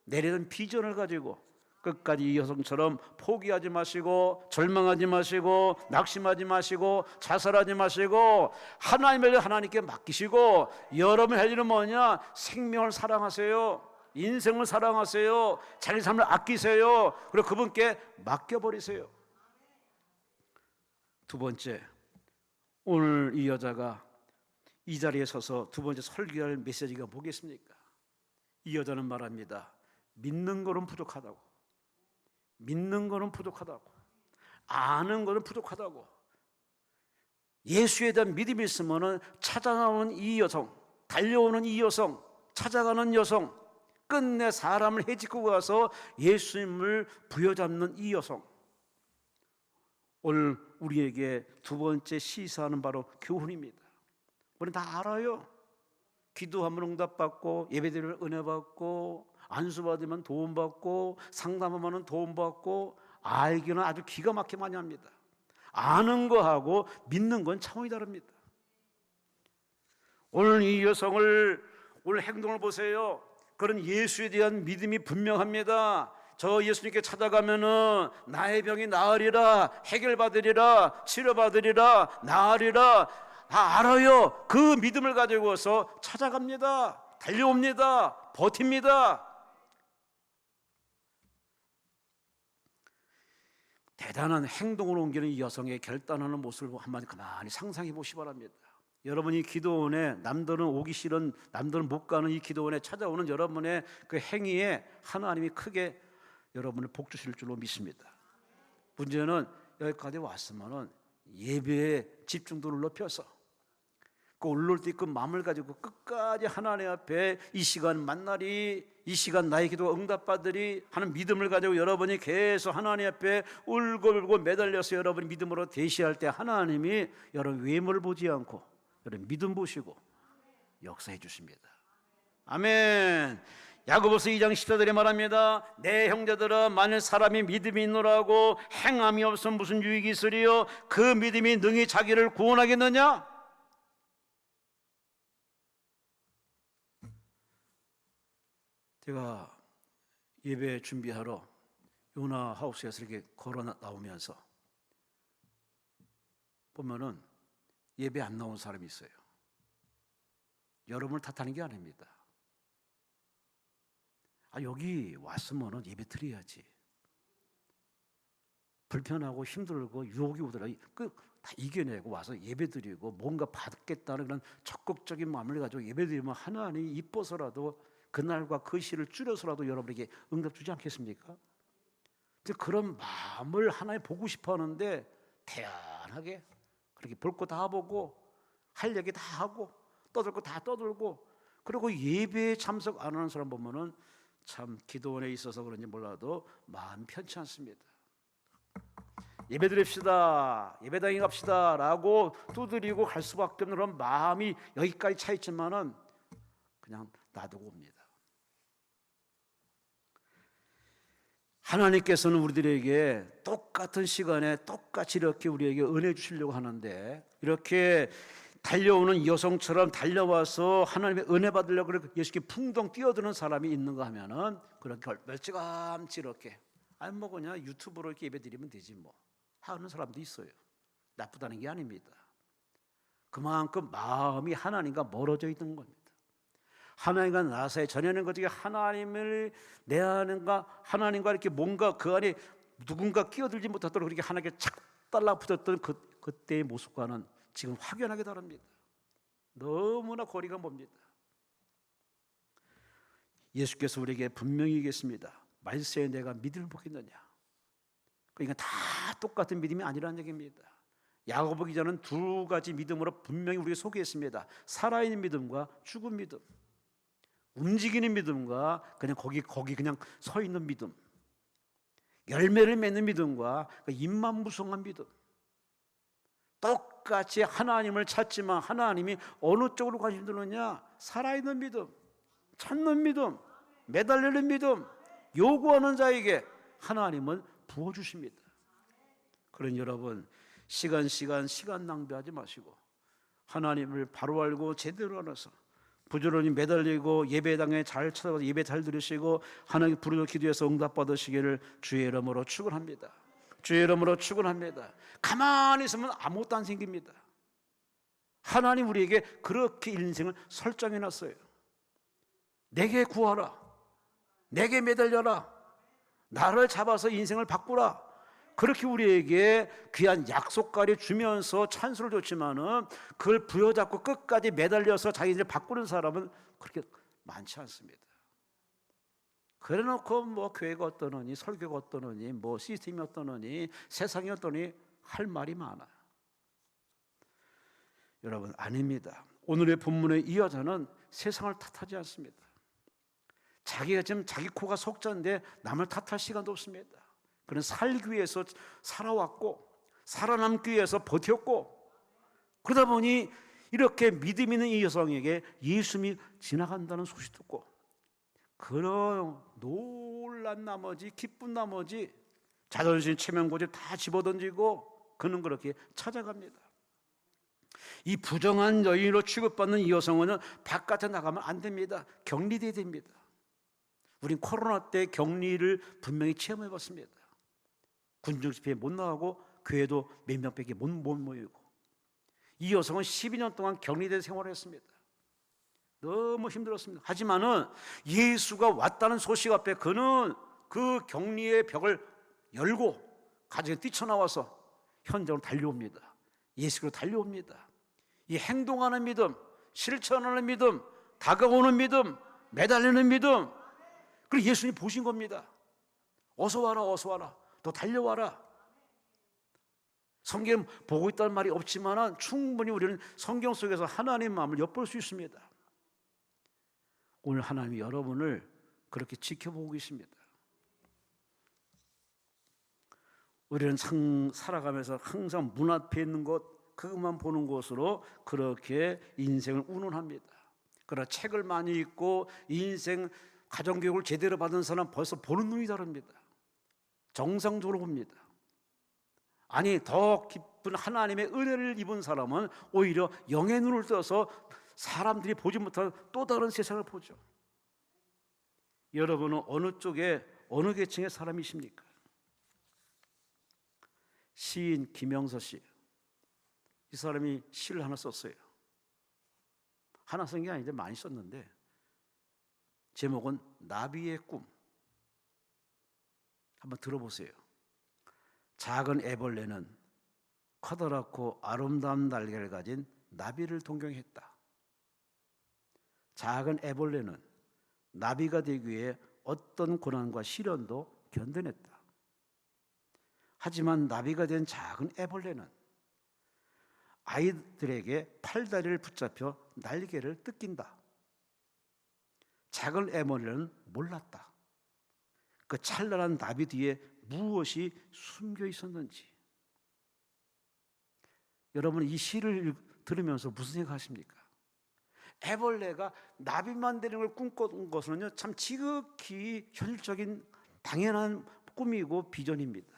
내리는 비전을 가지고 끝까지 이 여성처럼 포기하지 마시고 절망하지 마시고 낙심하지 마시고 자살하지 마시고 하나님께 맡기시고 여러분의 할 일은 뭐냐? 생명을 사랑하세요. 인생을 사랑하세요. 자기 삶을 아끼세요. 그리고 그분께 맡겨버리세요. 두 번째, 오늘 이 여자가 이 자리에 서서 두 번째 설교할 메시지가 뭐겠습니까? 이 여자는 말합니다. 믿는 거는 부족하다고. 믿는 거는 부족하다고. 아는 거는 부족하다고. 예수에 대한 믿음이 있으면 찾아나오는 이 여성, 달려오는 이 여성, 찾아가는 여성, 끝내 사람을 해집고 가서 예수님을 부여잡는 이 여성. 오늘 우리에게 두 번째 시사하는 바로 교훈입니다. 우리는 다 알아요. 기도하면 응답받고 예배드리면 은혜받고 안수받으면 도움받고 상담하면 도움받고 알기는 아주 기가 막히게 많이 합니다. 아는 거하고 믿는 건 차원이 다릅니다. 오늘 이 여성을, 오늘 행동을 보세요. 그런 예수에 대한 믿음이 분명합니다. 저 예수님께 찾아가면은 나의 병이 나으리라, 해결받으리라, 치료받으리라, 나으리라. 다 알아요. 그 믿음을 가지고서 찾아갑니다. 달려옵니다. 버팁니다. 대단한 행동으로 옮기는 이 여성의 결단하는 모습을 한번 가만히 상상해 보시기 바랍니다. 여러분이 기도원에 남들은 오기 싫은, 남들은 못 가는 이 기도원에 찾아오는 여러분의 그 행위에 하나님이 크게 여러분을 복 주실 줄로 믿습니다. 문제는 여기까지 왔으면은 예배의 집중도를 높여서 그 올라올 때 그 마음을 가지고 끝까지 하나님 앞에 이 시간 만나리, 이 시간 나의 기도가 응답받으리 하는 믿음을 가지고 여러분이 계속 하나님 앞에 울고 매달려서 여러분이 믿음으로 대시할 때 하나님이 여러분 외모를 보지 않고 여러분 믿음 보시고 역사해 주십니다. 아멘. 야고보서 2장 14절에 말합니다. 내 형제들아, 만일 사람이 믿음이 있노라고 행함이 없으면 무슨 유익이 있으리요? 그 믿음이 능히 자기를 구원하겠느냐? 제가 예배 준비하러 요나 하우스에서 이렇게 걸어 나오면서 보면은 예배 안 나온 사람이 있어요. 여러분을 탓하는 게 아닙니다. 여기 왔으면은 예배 드려야지. 불편하고 힘들고 유혹이 오더라도 다 이겨내고 와서 예배 드리고 뭔가 받겠다는 그런 적극적인 마음을 가지고 예배 드리면 하나님이 이뻐서라도 그날과 그 시를 줄여서라도 여러분에게 응답 주지 않겠습니까? 그런 마음을 하나님 보고 싶어 하는데 태연하게 그렇게 볼 거 다 보고 할 얘기 다 하고 떠들 거 다 떠들고 그리고 예배에 참석 안 하는 사람 보면은 참 기도원에 있어서 그런지 몰라도 마음 편치 않습니다. 예배 드립시다, 예배당에 갑시다 라고 두드리고 갈 수밖에 없는 그런 마음이 여기까지 차 있지만은 그냥 놔두고 옵니다. 하나님께서는 우리들에게 똑같은 시간에 똑같이 이렇게 우리에게 은혜 주시려고 하는데 이렇게 달려오는 여성처럼 달려와서 하나님의 은혜 받으려고 그렇게 예수께 풍덩 뛰어드는 사람이 있는가 하면은 그렇게 멀찌감치 이렇게 뭐 그냥 유튜브로 이렇게 예배 드리면 되지 뭐 하는 사람도 있어요. 나쁘다는 게 아닙니다. 그만큼 마음이 하나님과 멀어져 있는 겁니다. 하나님과 나 사이 전에는 그 중에 하나님을 내 안과 하나님과 이렇게 뭔가 그 안에 누군가 끼어들지 못하도록 그렇게 하나님께 착 달라붙었던 그때의 모습과는 지금 확연하게 다릅니다. 너무나 거리가 멉니다. 예수께서 우리에게 분명히 얘기했습니다. 말세에 내가 믿음을 보겠느냐. 그러니까 다 똑같은 믿음이 아니라는 얘기입니다. 야고보 기자는 두 가지 믿음으로 분명히 우리에게 소개했습니다. 살아있는 믿음과 죽은 믿음, 움직이는 믿음과 그냥 거기 그냥 서 있는 믿음, 열매를 맺는 믿음과 입만무성한 믿음. 똑같이 하나님을 찾지만 하나님이 어느 쪽으로 관심 두느냐? 살아있는 믿음, 찾는 믿음, 매달리는 믿음, 요구하는 자에게 하나님은 부어주십니다. 그러니 여러분 시간 낭비하지 마시고 하나님을 바로 알고 제대로 알아서 부지런히 매달리고 예배당에 잘 찾아가서 예배 잘 들으시고 하나님 부르짖어 기도해서 응답 받으시기를 주의 이름으로 축원합니다. 주의 이름으로 축원합니다. 가만히 있으면 아무것도 안 생깁니다. 하나님 우리에게 그렇게 인생을 설정해 놨어요. 내게 구하라, 내게 매달려라, 나를 잡아서 인생을 바꾸라. 그렇게 우리에게 귀한 약속까지 주면서 찬수를 줬지만은 그걸 부여잡고 끝까지 매달려서 자기들을 바꾸는 사람은 그렇게 많지 않습니다. 그래놓고 뭐 교회가 어떠느니 설교가 어떠느니 뭐 시스템이 어떠느니 세상이 어떠니 할 말이 많아요. 여러분 아닙니다. 오늘의 본문의 이 여자는 세상을 탓하지 않습니다. 자기가 지금 자기 코가 속자인데 남을 탓할 시간도 없습니다. 그는 살기 위해서 살아왔고 살아남기 위해서 버텼고 그러다 보니 이렇게 믿음 있는 이 여성에게 예수님이 지나간다는 소식 듣고 그런 놀란 나머지 기쁜 나머지 자존심 체면고집 다 집어던지고 그는 그렇게 찾아갑니다. 이 부정한 여인으로 취급받는 이 여성은 바깥에 나가면 안 됩니다. 격리돼야 됩니다. 우린 코로나 때 격리를 분명히 체험해봤습니다. 군중 집회에 못 나가고 교회도 몇 명밖에 못 모이고 이 여성은 12년 동안 격리된 생활을 했습니다. 너무 힘들었습니다. 하지만은 예수가 왔다는 소식 앞에 그는 그 격리의 벽을 열고 가정에 뛰쳐나와서 현장으로 달려옵니다. 예수로 달려옵니다. 이 행동하는 믿음, 실천하는 믿음, 다가오는 믿음, 매달리는 믿음. 그리고 예수님 보신 겁니다. 어서 와라, 어서 와라, 너 달려와라. 성경 보고 있다는 말이 없지만 충분히 우리는 성경 속에서 하나님의 마음을 엿볼 수 있습니다. 오늘 하나님이 여러분을 그렇게 지켜보고 계십니다. 우리는 살아가면서 항상 문 앞에 있는 것, 그것만 보는 것으로 그렇게 인생을 운운합니다. 그러나 책을 많이 읽고 인생 가정교육을 제대로 받은 사람 벌써 보는 눈이 다릅니다. 정상적으로 봅니다. 아니, 더 깊은 하나님의 은혜를 입은 사람은 오히려 영의 눈을 떠서 사람들이 보지 못한 또 다른 세상을 보죠. 여러분은 어느 쪽에, 어느 계층의 사람이십니까? 시인 김영서 씨, 이 사람이 시를 하나 썼어요. 하나 쓴 게 아닌데 많이 썼는데 제목은 나비의 꿈. 한번 들어보세요. 작은 애벌레는 커다랗고 아름다운 날개를 가진 나비를 동경했다. 작은 애벌레는 나비가 되기 위해 어떤 고난과 시련도 견뎌냈다. 하지만 나비가 된 작은 애벌레는 아이들에게 팔다리를 붙잡혀 날개를 뜯긴다. 작은 애벌레는 몰랐다. 그 찬란한 나비 뒤에 무엇이 숨겨 있었는지. 여러분, 이 시를 들으면서 무슨 생각하십니까? 애벌레가 나비만 되는 걸 꿈꿔온 것은요, 참 지극히 현실적인 당연한 꿈이고 비전입니다.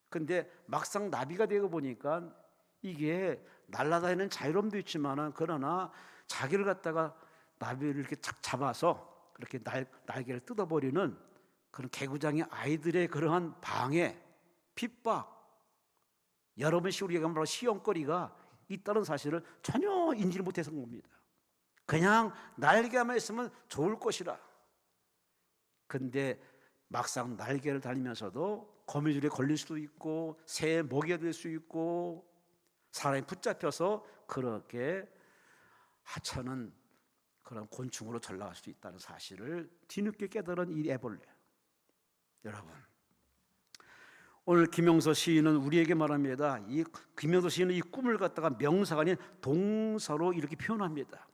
근데 막상 나비가 되고 보니까 이게 날아다니는 자유로움도 있지만 그러나 자기를 갖다가 나비를 이렇게 착 잡아서 그렇게 날개를 뜯어버리는 그런 개구장의 아이들의 그러한 방해, 핍박, 여러분 식으로 얘기하면 바로 시험거리가 있다는 사실을 전혀 인지를 못해서 그런 겁니다. 그냥 날개만 있으면 좋을 것이라. 근데 막상 날개를 달리면서도 거미줄에 걸릴 수도 있고 새에 먹이가 될 수 있고 사람이 붙잡혀서 그렇게 하찮은 그런 곤충으로 전락할 수 있다는 사실을 뒤늦게 깨달은 이 애벌레. 여러분, 오늘 김영서 시인은 우리에게 말합니다. 이 김영서 시인은 이 꿈을 갖다가 명사가 아닌 동사로 이렇게 표현합니다.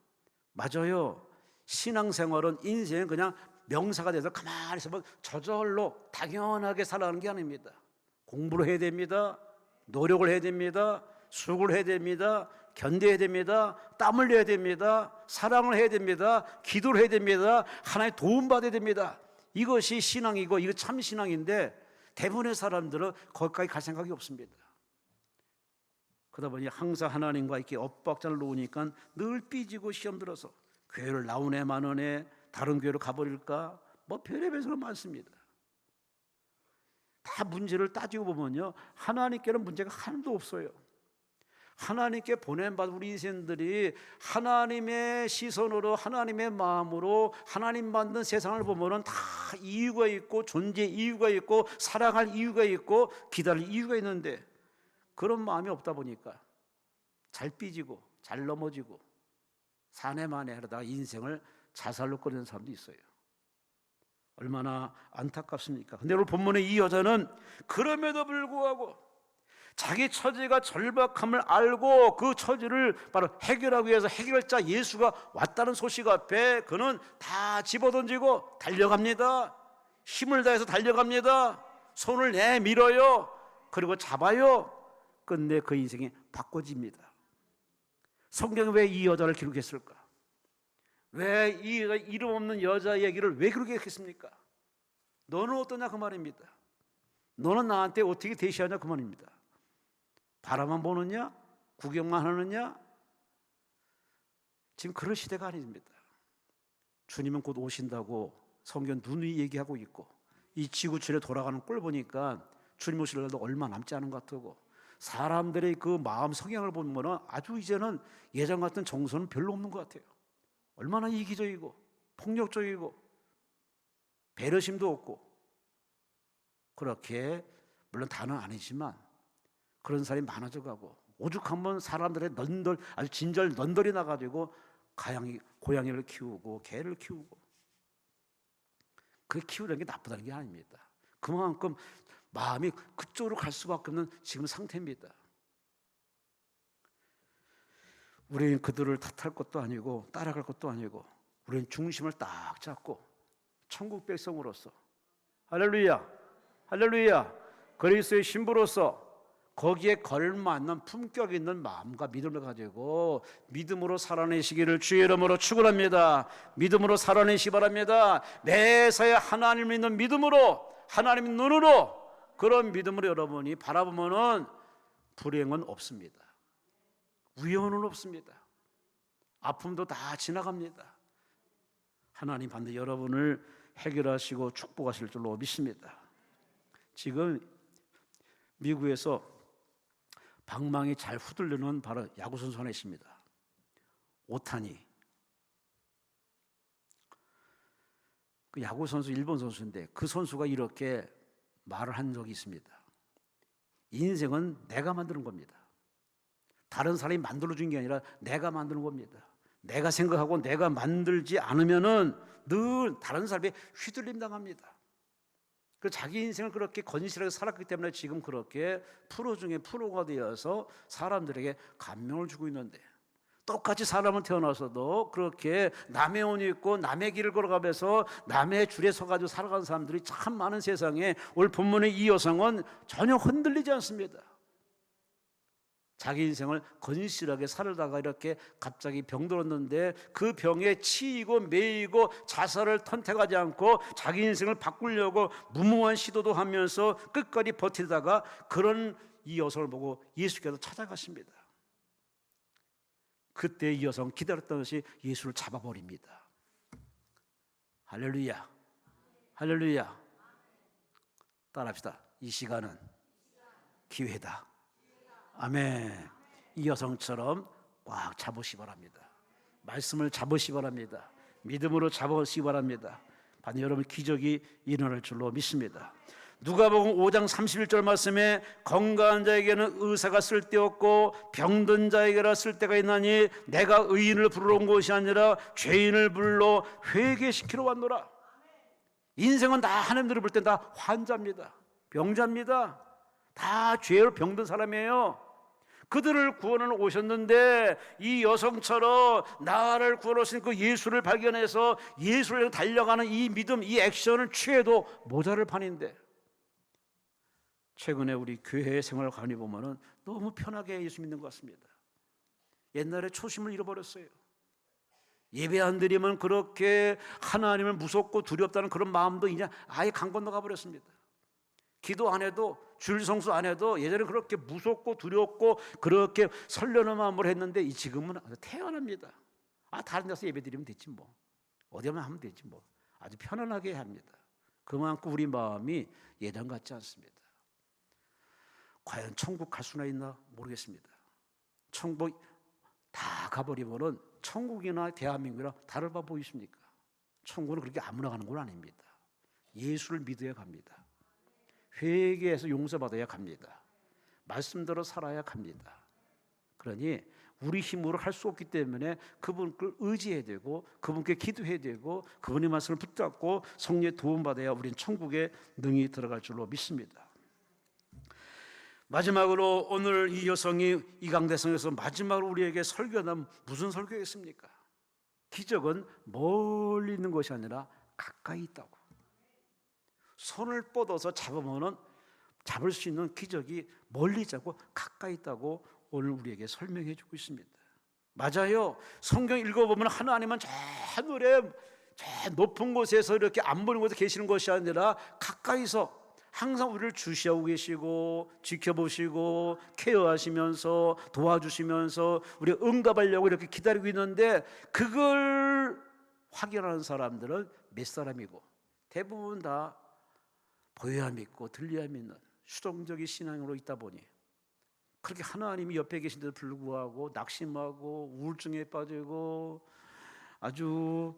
맞아요. 신앙생활은 인생은 그냥 명사가 돼서 가만히 있으면 저절로 당연하게 살아가는 게 아닙니다. 공부를 해야 됩니다. 노력을 해야 됩니다. 수고를 해야 됩니다. 견뎌야 됩니다. 땀을 내야 됩니다. 사랑을 해야 됩니다. 기도를 해야 됩니다. 하나님의 도움받아야 됩니다. 이것이 신앙이고 이거 참 신앙인데 대부분의 사람들은 거기까지 갈 생각이 없습니다. 그러다 보니 항상 하나님과 이렇게 엇박자를 놓으니까 늘 삐지고 시험 들어서 교회를 나오네 마너네, 다른 교회로 가버릴까, 뭐 별의별 생각 많습니다. 다 문제를 따지고 보면요, 하나님께는 문제가 하나도 없어요. 하나님께 보낸받은 우리 인생들이 하나님의 시선으로, 하나님의 마음으로 하나님 만든 세상을 보면은 다 이유가 있고 존재 이유가 있고 사랑할 이유가 있고 기다릴 이유가 있는데 그런 마음이 없다 보니까 잘 삐지고 잘 넘어지고 사내만에 하다가 인생을 자살로 끌는 사람도 있어요. 얼마나 안타깝습니까? 근데 오늘 본문의 이 여자는 그럼에도 불구하고 자기 처지가 절박함을 알고 그 처지를 바로 해결하기 위해서 해결자 예수가 왔다는 소식 앞에 그는 다 집어던지고 달려갑니다. 힘을 다해서 달려갑니다. 손을 내밀어요. 그리고 잡아요. 끝내 그 인생이 바꿔집니다. 성경이 왜 이 여자를 기록했을까? 왜 이 이름 없는 여자 얘기를 왜 그렇게 했습니까? 너는 어떠냐 그 말입니다. 너는 나한테 어떻게 대시하냐 그 말입니다. 바라만 보느냐? 구경만 하느냐? 지금 그럴 시대가 아닙니다. 주님은 곧 오신다고 성경 누누이 얘기하고 있고 이 지구촌에 돌아가는 꼴 보니까 주님 오실 날도 얼마 남지 않은 것 같고 사람들의 그 마음 성향을 보면 아주 이제는 예전 같은 정서는 별로 없는 것 같아요. 얼마나 이기적이고 폭력적이고 배려심도 없고 그렇게 물론 다는 아니지만 그런 사람이 많아져 가고 오죽하면 사람들의 아주 진절 넌덜이 나가지고 고양이를 키우고 개를 키우고. 그 키우는 게 나쁘다는 게 아닙니다. 그만큼 마음이 그쪽으로 갈 수밖에 없는 지금 상태입니다. 우리는 그들을 탓할 것도 아니고 따라갈 것도 아니고, 우리는 중심을 딱 잡고 천국 백성으로서, 할렐루야, 할렐루야, 그리스도의 신부로서 거기에 걸맞는 품격 있는 마음과 믿음을 가지고 믿음으로 살아내시기를 주의 이름으로 축원합니다. 믿음으로 살아내시기 바랍니다. 매사에 하나님을 믿는 믿음으로, 하나님의 눈으로, 그런 믿음으로 여러분이 바라보면은 불행은 없습니다. 위험은 없습니다. 아픔도 다 지나갑니다. 하나님 반드시 여러분을 해결하시고 축복하실 줄로 믿습니다. 지금 미국에서 방망이 잘 휘둘르는 바로 야구선수 하나 있습니다. 오타니. 그 야구선수, 일본 선수인데 그 선수가 이렇게 말을 한 적이 있습니다. 인생은 내가 만드는 겁니다. 다른 사람이 만들어준 게 아니라 내가 만드는 겁니다. 내가 생각하고 내가 만들지 않으면은 늘 다른 사람이 휘둘림 당합니다. 그 자기 인생을 그렇게 건실하게 살았기 때문에 지금 그렇게 프로 중에 프로가 되어서 사람들에게 감명을 주고 있는데, 똑같이 사람은 태어나서도 그렇게 남의 옷 입고 남의 길을 걸어가면서 남의 줄에 서가지고 살아가는 사람들이 참 많은 세상에, 오늘 본문의 이 여성은 전혀 흔들리지 않습니다. 자기 인생을 건실하게 살다가 이렇게 갑자기 병들었는데 그 병에 치이고 매이고 자살을 선택하지 않고 자기 인생을 바꾸려고 무모한 시도도 하면서 끝까지 버티다가 그런 이 여성을 보고 예수께서 찾아가십니다. 그때 이 여성 기다렸던 것이 예수를 잡아버립니다. 할렐루야, 할렐루야. 따라합시다. 이 시간은 기회다. 아멘. 이 여성처럼 꽉 잡으시기 바랍니다. 말씀을 잡으시기 바랍니다. 믿음으로 잡으시기 바랍니다. 반드시 여러분 기적이 일어날 줄로 믿습니다. 누가복음 5장 31절 말씀에 건강한 자에게는 의사가 쓸데없고 병든 자에게라 쓸데가 있나니 내가 의인을 부르러 온 것이 아니라 죄인을 불러 회개시키러 왔노라. 인생은 다 하나님들이 볼 땐 다 환자입니다. 병자입니다. 다 죄로 병든 사람이에요. 그들을 구원을 오셨는데 이 여성처럼 나를 구원하신 그 예수를 발견해서 예수를 달려가는 이 믿음, 이 액션을 취해도 모자랄 판인데, 최근에 우리 교회 생활을 가만히 보면은 너무 편하게 예수 믿는 것 같습니다. 옛날에 초심을 잃어버렸어요. 예배 안 드리면 그렇게 하나님을 무섭고 두렵다는 그런 마음도 이제 아예 강 건너가 버렸습니다. 기도 안 해도, 주일 성수 안 해도 예전에 그렇게 무섭고 두렵고 그렇게 설레는 마음으로 했는데 지금은 아주 태연합니다. 다른 데서 예배 드리면 됐지 뭐, 어디만 하면 되지 뭐, 아주 편안하게 합니다. 그만큼 우리 마음이 예전 같지 않습니다. 과연 천국 갈 수나 있나 모르겠습니다. 천국 다 가버리면은 천국이나 대한민국이나 다를 바 보이십니까? 천국은 그렇게 아무나 가는 건 아닙니다. 예수를 믿어야 갑니다. 회개해서 용서받아야 갑니다. 말씀대로 살아야 갑니다. 그러니 우리 힘으로 할 수 없기 때문에 그분을 의지해야 되고 그분께 기도해야 되고 그분의 말씀을 붙잡고 성령의 도움받아야 우리는 천국에 능히 들어갈 줄로 믿습니다. 마지막으로 오늘 이 여성이 이 강대성에서 마지막으로 우리에게 설교는 무슨 설교겠습니까? 기적은 멀리 있는 것이 아니라 가까이 있다고. 손을 뻗어서 잡으면은 잡을 수 있는 기적이 멀리 있고 가까이 있다고 오늘 우리에게 설명해 주고 있습니다. 맞아요. 성경 읽어보면 하나님은 저 하늘에 저 높은 곳에서 이렇게 안 보이는 곳에 계시는 것이 아니라 가까이서 항상 우리를 주시하고 계시고 지켜보시고 케어하시면서 도와주시면서 우리가 응답하려고 이렇게 기다리고 있는데, 그걸 확인하는 사람들은 몇 사람이고 대부분 다 보여야 믿고 들려야 믿는 수동적인 신앙으로 있다 보니 그렇게 하나님이 옆에 계신데도 불구하고 낙심하고 우울증에 빠지고 아주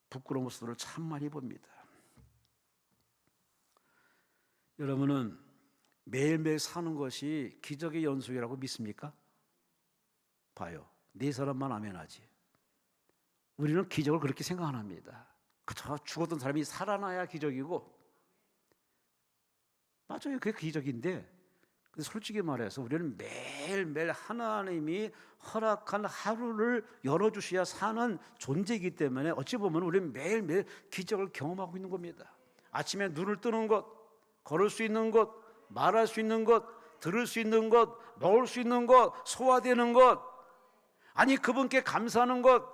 부끄러운 모습을 참 많이 봅니다. 여러분은 매일매일 사는 것이 기적의 연속이라고 믿습니까? 봐요. 네 사람만 아멘하지. 우리는 기적을 그렇게 생각 안 합니다. 그저 죽었던 사람이 살아나야 기적이고, 맞아요. 그게 기적인데, 근데 솔직히 말해서 우리는 매일매일 하나님이 허락한 하루를 열어주셔야 사는 존재이기 때문에 어찌 보면 우리는 매일매일 기적을 경험하고 있는 겁니다. 아침에 눈을 뜨는 것, 걸을 수 있는 것, 말할 수 있는 것, 들을 수 있는 것, 먹을 수 있는 것, 소화되는 것, 아니 그분께 감사하는 것,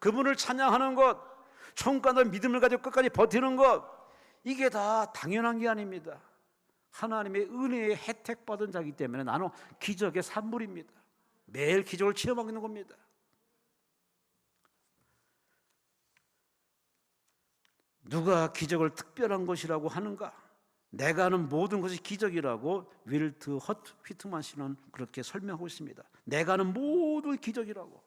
그분을 찬양하는 것, 총까지 믿음을 가지고 끝까지 버티는 것, 이게 다 당연한 게 아닙니다. 하나님의 은혜에 혜택받은 자이기 때문에 나는 기적의 산물입니다. 매일 기적을 체험하고 있는 겁니다. 누가 기적을 특별한 것이라고 하는가? 내가 하는 모든 것이 기적이라고 윌트 휘트만 씨는 그렇게 설명하고 있습니다. 내가 하는 모든 기적이라고.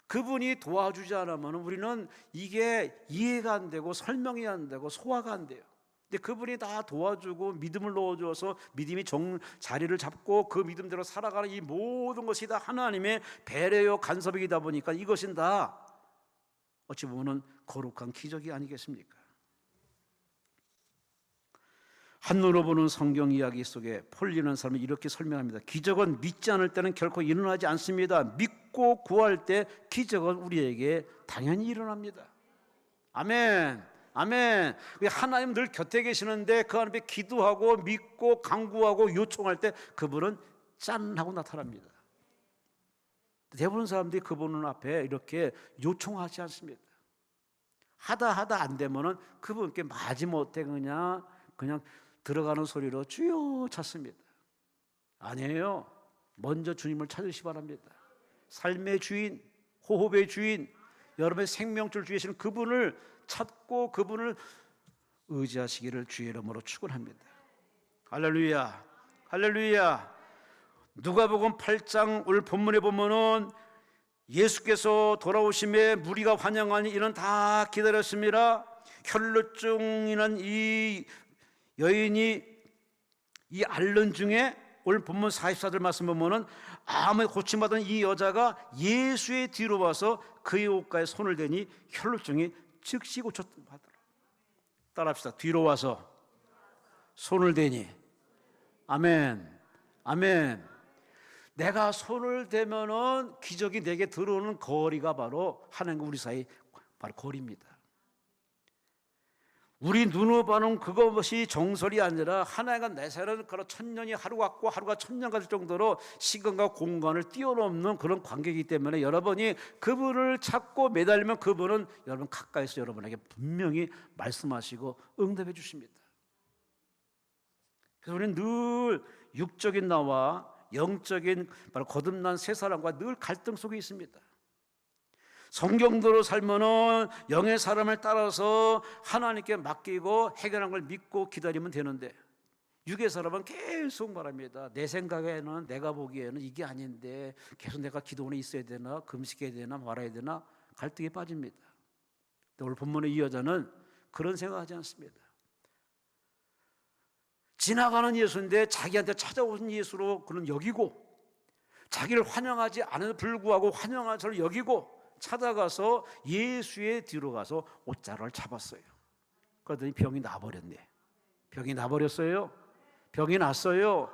그분이 도와주지 않으면 우리는 이게 이해가 안 되고 설명이 안 되고 소화가 안 돼요. 근데 그분이 다 도와주고 믿음을 넣어줘서 믿음이 자리를 잡고 그 믿음대로 살아가는 이 모든 것이 다 하나님의 배려요 간섭이다 보니까 이것은 다 어찌 보면 거룩한 기적이 아니겠습니까? 한눈으로 보는 성경 이야기 속에 폴리는 사람이 이렇게 설명합니다. 기적은 믿지 않을 때는 결코 일어나지 않습니다. 믿고 구할 때 기적은 우리에게 당연히 일어납니다. 아멘. 아멘. 하나님 늘 곁에 계시는데 그 앞에 기도하고 믿고 간구하고 요청할 때 그분은 짠 하고 나타납니다. 대부분 사람들이 그분 앞에 이렇게 요청하지 않습니다. 하다 안 되면은 그분께 마지못해 그냥 들어가는 소리로 주여 찾습니다. 아니에요. 먼저 주님을 찾으시 바랍니다. 삶의 주인, 호흡의 주인, 여러분의 생명줄 주이신 그분을 찾고 그분을 의지하시기를 주의 이름으로 축원합니다. 할렐루야, 할렐루야. 누가복음 8장 오늘 본문에 보면은 예수께서 돌아오심에 무리가 환영하니 이는 다 기다렸습니다. 혈루증이는 이 여인이 이 앓는 중에 오늘 본문 44절 말씀 보면은 암에 고침받은 이 여자가 예수의 뒤로 와서 그의 옷가에 손을 대니 혈루증이 즉시 고쳤더라. 따라합시다. 뒤로 와서 손을 대니. 아멘, 아멘. 내가 손을 대면은 기적이 내게 들어오는 거리가 바로 하나님과 우리 사이 바로 거리입니다. 우리 눈으로 보는 그것이 정설이 아니라 하나님과 내 사이는 그런 천년이 하루 같고 하루가 천년 같을 정도로 시간과 공간을 뛰어넘는 그런 관계이기 때문에 여러분이 그분을 찾고 매달리면 그분은 여러분 가까이서 여러분에게 분명히 말씀하시고 응답해 주십니다. 그래서 우리는 늘 육적인 나와 영적인 바로 거듭난 새 사람과 늘 갈등 속에 있습니다. 성경대로 살면은 영의 사람을 따라서 하나님께 맡기고 해결한 걸 믿고 기다리면 되는데 육의 사람은 계속 말합니다. 내 생각에는 내가 보기에는 이게 아닌데 계속 내가 기도원에 있어야 되나 금식해야 되나 말아야 되나 갈등에 빠집니다. 오늘 본문의 이 여자는 그런 생각하지 않습니다. 지나가는 예수인데 자기한테 찾아오신 예수로 그는 여기고 자기를 환영하지 않은 불구하고 환영한 저를 여기고 찾아가서 예수의 뒤로 가서 옷자락을 잡았어요. 그러더니 병이 나버렸네. 병이 나버렸어요. 병이 났어요.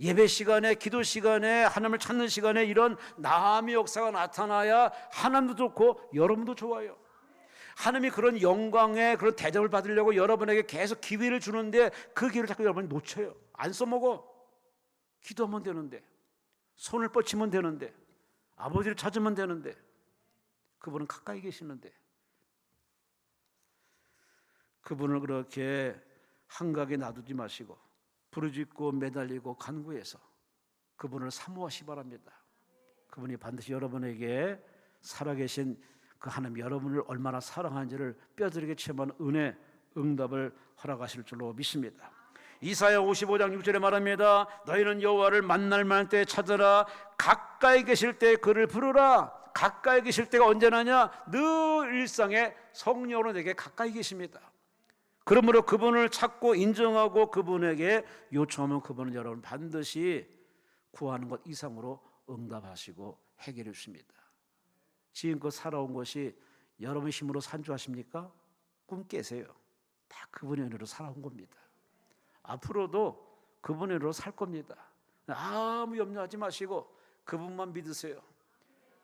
예배 시간에 기도 시간에 하나님을 찾는 시간에 이런 나음의 역사가 나타나야 하나님도 좋고 여러분도 좋아요. 하나님이 그런 영광의 그런 대접을 받으려고 여러분에게 계속 기회를 주는데 그 기회를 자꾸 여러분이 놓쳐요. 안 써먹어. 기도하면 되는데 손을 뻗치면 되는데 아버지를 찾으면 되는데 그분은 가까이 계시는데 그분을 그렇게 한가하게 놔두지 마시고 부르짖고 매달리고 간구해서 그분을 사모하시 바랍니다. 그분이 반드시 여러분에게 살아계신 그 하나님 여러분을 얼마나 사랑하는지를 뼈저리게 체험한 은혜 응답을 허락하실 줄로 믿습니다. 이사야 55장 6절에 말합니다. 너희는 여호와를 만날 만할 때 찾으라. 가까이 계실 때 그를 부르라. 가까이 계실 때가 언제나냐? 늘 일상에 성령으로 내게 가까이 계십니다. 그러므로 그분을 찾고 인정하고 그분에게 요청하면 그분은 여러분 반드시 구하는 것 이상으로 응답하시고 해결해 주십니다. 지금껏 살아온 것이 여러분 힘으로 산주하십니까? 꿈 깨세요. 다 그분의 은혜로 살아온 겁니다. 앞으로도 그분의 은혜로 살 겁니다. 아무 염려하지 마시고 그분만 믿으세요.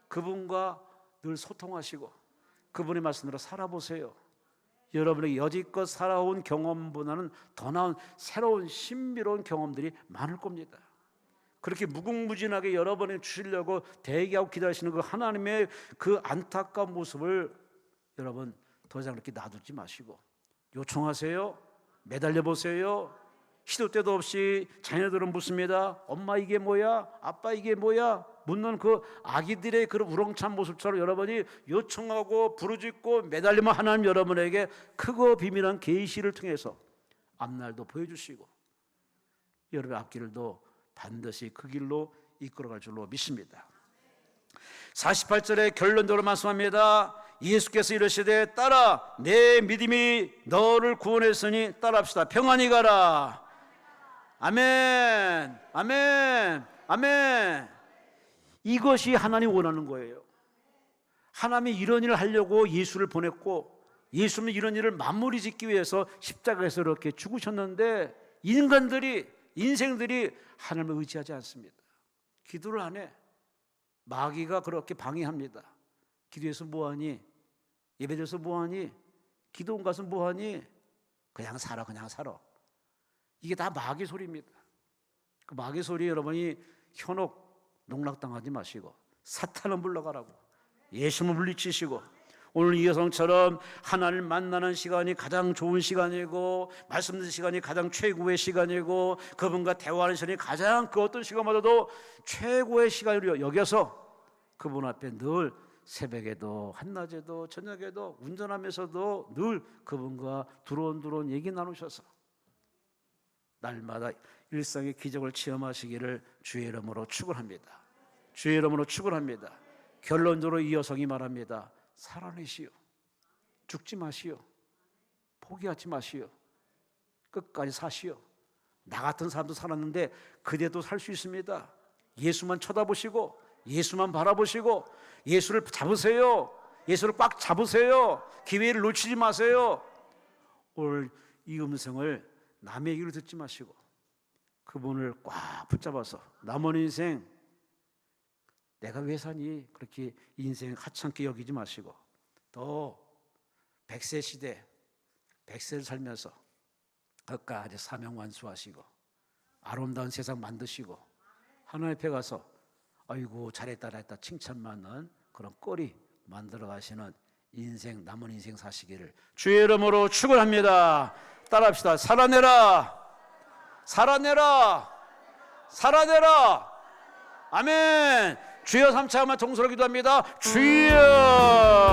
그분과 늘 소통하시고 그분의 말씀대로 살아보세요. 여러분의 여지껏 살아온 경험보다는 더 나은 새로운 신비로운 경험들이 많을 겁니다. 그렇게 무궁무진하게 여러분이 주시려고 대기하고 기다리시는 그 하나님의 그 안타까운 모습을 여러분 더 이상 그렇게 놔두지 마시고 요청하세요. 매달려 보세요. 시도 때도 없이 자녀들은 묻습니다. 엄마 이게 뭐야? 아빠 이게 뭐야? 묻는 그 아기들의 그런 우렁찬 모습처럼 여러분이 요청하고 부르짖고 매달리면 하나님 여러분에게 크고 비밀한 계시를 통해서 앞날도 보여주시고 여러분의 앞길도 반드시 그 길로 이끌어갈 줄로 믿습니다. 48절에 결론적으로 말씀합니다. 예수께서 이르시되 따라 내 믿음이 너를 구원했으니 따라합시다. 평안히 가라. 아멘, 아멘, 아멘. 이것이 하나님 원하는 거예요. 하나님이 이런 일을 하려고 예수를 보냈고 예수는 이런 일을 마무리 짓기 위해서 십자가에서 이렇게 죽으셨는데 인생들이 하나님을 의지하지 않습니다. 기도를 안 해. 마귀가 그렇게 방해합니다. 기도해서 뭐하니? 예배드려서 뭐하니? 기도원 가서 뭐하니? 그냥 살아. 이게 다 마귀 소리입니다. 그 마귀 소리 여러분이 현혹 농락당하지 마시고 사탄을 물러가라고 예수를 물리치시고 오늘 이 여성처럼 하나님을 만나는 시간이 가장 좋은 시간이고 말씀 듣는 시간이 가장 최고의 시간이고 그분과 대화하는 시간이 가장 그 어떤 시간마다도 최고의 시간으로 여겨서 그분 앞에 늘 새벽에도 한낮에도 저녁에도 운전하면서도 늘 그분과 두런두런 얘기 나누셔서 날마다 일상의 기적을 체험하시기를 주의 이름으로 축원합니다. 주의 이름으로 축원합니다. 결론적으로 이 여성이 말합니다. 살아내시오. 죽지 마시오. 포기하지 마시오. 끝까지 사시오. 나 같은 사람도 살았는데 그대도 살 수 있습니다. 예수만 쳐다보시고 예수만 바라보시고 예수를 잡으세요. 예수를 꽉 잡으세요. 기회를 놓치지 마세요. 오늘 이 음성을 남의 얘기를 듣지 마시고 그분을 꽉 붙잡아서 남은 인생 내가 왜 사니? 그렇게 인생 하찮게 여기지 마시고 더 100세 시대 100세를 살면서 끝까지 사명 완수하시고 아름다운 세상 만드시고 하나님 앞에 가서 아이고 잘했다 칭찬받는 그런 꼴이 만들어 가시는 인생 남은 인생 사시기를 주의 이름으로 축원합니다. 따라합시다. 살아내라. 아멘. 주여 3차 한번 통성으로 기도합니다. 주여.